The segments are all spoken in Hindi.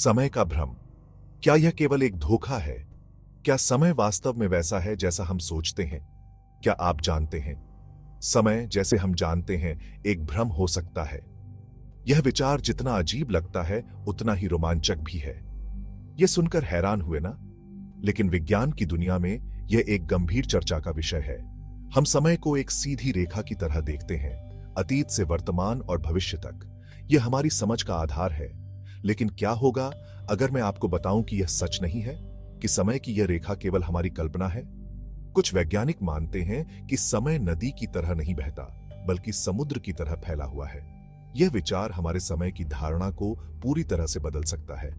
समय का भ्रम, क्या यह केवल एक धोखा है? क्या समय वास्तव में वैसा है जैसा हम सोचते हैं? क्या आप जानते हैं, समय जैसे हम जानते हैं एक भ्रम हो सकता है। यह विचार जितना अजीब लगता है उतना ही रोमांचक भी है। यह सुनकर हैरान हुए ना? लेकिन विज्ञान की दुनिया में यह एक गंभीर चर्चा का विषय है। हम समय को एक सीधी रेखा की तरह देखते हैं, अतीत से वर्तमान और भविष्य तक। यह हमारी समझ का आधार है। लेकिन क्या होगा अगर मैं आपको बताऊं कि यह सच नहीं है, कि समय की यह रेखा केवल हमारी कल्पना है? कुछ वैज्ञानिक मानते हैं कि समय नदी की तरह नहीं बहता, बल्कि समुद्र की तरह फैला हुआ है। यह विचार हमारे समय की धारणा को पूरी तरह से बदल सकता है।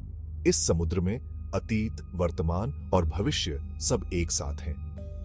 इस समुद्र में अतीत, वर्तमान और भविष्य सब एक साथ हैं।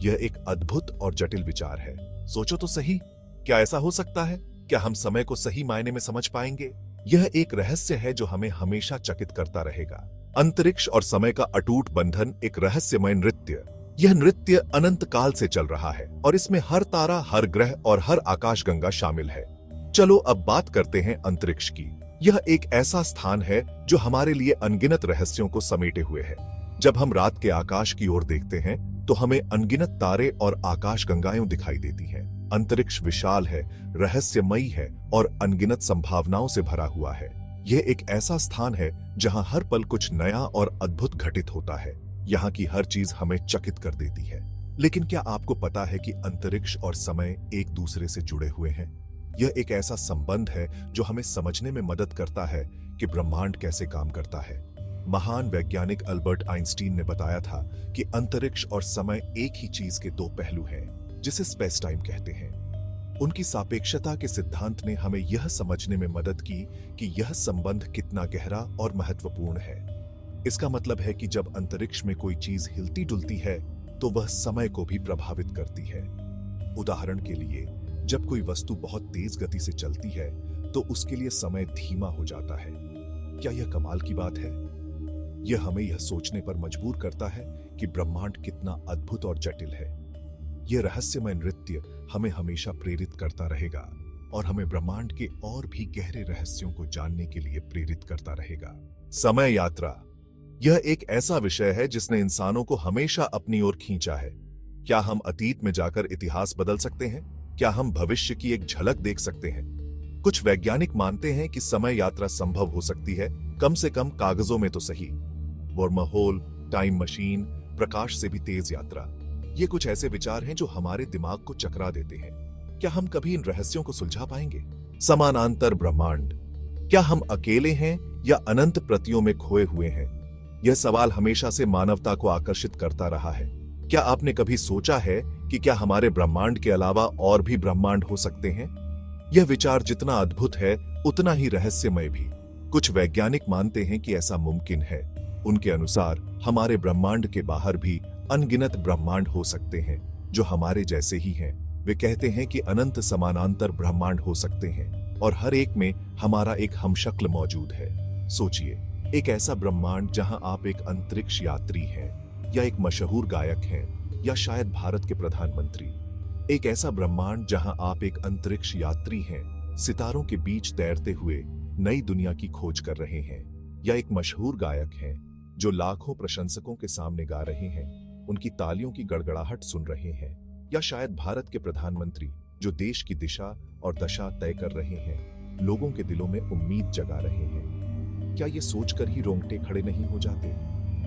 यह एक अद्भुत और जटिल विचार है। सोचो तो सही, क्या ऐसा हो सकता है? क्या हम समय को सही मायने में समझ पाएंगे? यह एक रहस्य है जो हमें हमेशा चकित करता रहेगा। अंतरिक्ष और समय का अटूट बंधन एक रहस्यमय नृत्य। यह नृत्य अनंत काल से चल रहा है और इसमें हर तारा, हर ग्रह और हर आकाशगंगा शामिल है। चलो अब बात करते हैं अंतरिक्ष की। यह एक ऐसा स्थान है जो हमारे लिए अनगिनत रहस्यों को समेटे हुए है। जब हम रात के आकाश की ओर देखते हैं तो हमें अनगिनत तारे और आकाशगंगाएं दिखाई देती हैं। अंतरिक्ष विशाल है, रहस्यमयी है और अनगिनत संभावनाओं से भरा हुआ है। यह एक ऐसा स्थान है जहां हर पल कुछ नया और अद्भुत घटित होता है। यहाँ की हर चीज हमें चकित कर देती है। लेकिन क्या आपको पता है कि अंतरिक्ष और समय एक दूसरे से जुड़े हुए हैं? यह एक ऐसा संबंध है जो हमें समझने में मदद करता है कि ब्रह्मांड कैसे काम करता है। महान वैज्ञानिक अल्बर्ट आइंस्टीन ने बताया था कि अंतरिक्ष और समय एक ही चीज के दो पहलू हैं, जिसे स्पेस टाइम कहते हैं। उनकी सापेक्षता के सिद्धांत ने हमें यह समझने में मदद की कि यह संबंध कितना गहरा और महत्वपूर्ण है। इसका मतलब है कि जब अंतरिक्ष में कोई चीज हिलती डुलती है तो वह समय को भी प्रभावित करती है। उदाहरण के लिए, जब कोई वस्तु बहुत तेज गति से चलती है तो उसके लिए समय धीमा हो जाता है। क्या यह कमाल की बात है? यह हमें यह सोचने पर मजबूर करता है कि ब्रह्मांड कितना अद्भुत और जटिल है। यह रहस्यमय नृत्य हमें हमेशा प्रेरित करता रहेगा और हमें ब्रह्मांड के और भी गहरे रहस्यों को जानने के लिए प्रेरित करता रहेगा। समय यात्रा, यह एक ऐसा विषय है जिसने इंसानों को हमेशा अपनी ओर खींचा है। क्या हम अतीत में जाकर इतिहास बदल सकते हैं? क्या हम भविष्य की एक झलक देख सकते हैं? कुछ वैज्ञानिक मानते हैं कि समय यात्रा संभव हो सकती है, कम से कम कागजों में तो सही। वर्महोल, टाइम मशीन, प्रकाश से भी तेज यात्रा, ये कुछ ऐसे विचार हैं जो हमारे दिमाग को चकरा देते हैं। क्या हम कभी इन रहस्यों को सुलझा पाएंगे? समानांतर ब्रह्मांड, क्या हम अकेले हैं या अनंत प्रतियों में खोए हुए हैं? यह सवाल हमेशा से मानवता को आकर्षित करता रहा है। क्या आपने कभी सोचा है कि क्या हमारे ब्रह्मांड के अलावा और भी ब्रह्मांड हो सकते हैं? यह विचार जितना अद्भुत है उतना ही रहस्यमय भी। कुछ वैज्ञानिक मानते हैं कि ऐसा मुमकिन है। उनके अनुसार हमारे ब्रह्मांड के बाहर भी अनगिनत ब्रह्मांड हो सकते हैं जो हमारे जैसे ही हैं। वे कहते हैं कि अनंत समानांतर ब्रह्मांड हो सकते हैं और हर एक में हमारा एक हमशक्ल मौजूद है। सोचिए, एक ऐसा ब्रह्मांड जहां आप एक अंतरिक्ष यात्री हैं, या एक मशहूर गायक हैं, या शायद भारत के प्रधानमंत्री। एक ऐसा ब्रह्मांड जहां आप एक अंतरिक्ष यात्री हैं, सितारों के बीच तैरते हुए नई दुनिया की खोज कर रहे हैं, या एक मशहूर गायक हैं जो लाखों प्रशंसकों के सामने गा रहे हैं, उनकी तालियों की गड़गड़ाहट सुन रहे हैं, या शायद भारत के प्रधानमंत्री जो देश की दिशा और दशा तय कर रहे हैं, लोगों के दिलों में उम्मीद जगा रहे हैं। क्या ये सोचकर ही रोंगटे खड़े नहीं हो जाते?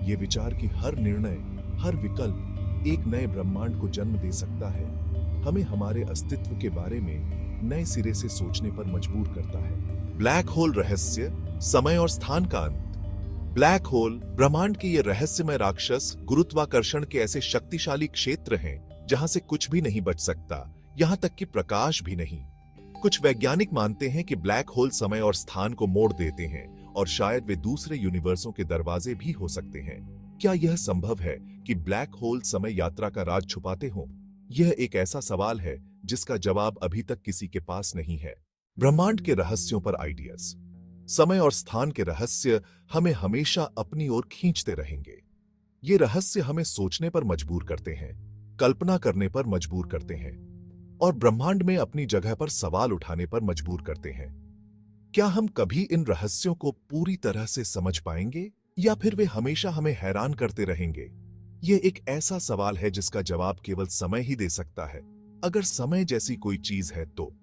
ये विचार कि हर निर्णय, हर विकल्प एक नए ब्रह्मांड को जन्म दे सकता है, हमें हमारे अस्तित्व के बारे में नए सिरे से सोचने पर मजबूर करता है। ब्लैक होल रहस्य, समय और स्थान का अंत। ब्लैक होल ब्रह्मांड के ये रहस्यमय राक्षस गुरुत्वाकर्षण के ऐसे शक्तिशाली क्षेत्र हैं जहां से कुछ भी नहीं बच सकता, यहां तक कि प्रकाश भी नहीं। कुछ वैज्ञानिक मानते हैं कि ब्लैक होल समय और स्थान को मोड़ देते हैं और शायद वे दूसरे यूनिवर्सों के दरवाजे भी हो सकते हैं। क्या यह संभव है कि ब्लैक होल समय यात्रा का राज छुपाते हों? यह एक ऐसा सवाल है जिसका जवाब अभी तक किसी के पास नहीं है। ब्रह्मांड के रहस्यों पर आइडियाज, समय और स्थान के रहस्य हमें हमेशा अपनी ओर खींचते रहेंगे। ये रहस्य हमें सोचने पर मजबूर करते हैं, कल्पना करने पर मजबूर करते हैं और ब्रह्मांड में अपनी जगह पर सवाल उठाने पर मजबूर करते हैं। क्या हम कभी इन रहस्यों को पूरी तरह से समझ पाएंगे? या फिर वे हमेशा हमें हैरान करते रहेंगे? यह एक ऐसा सवाल है जिसका जवाब केवल समय ही दे सकता है। अगर समय जैसी कोई चीज है तो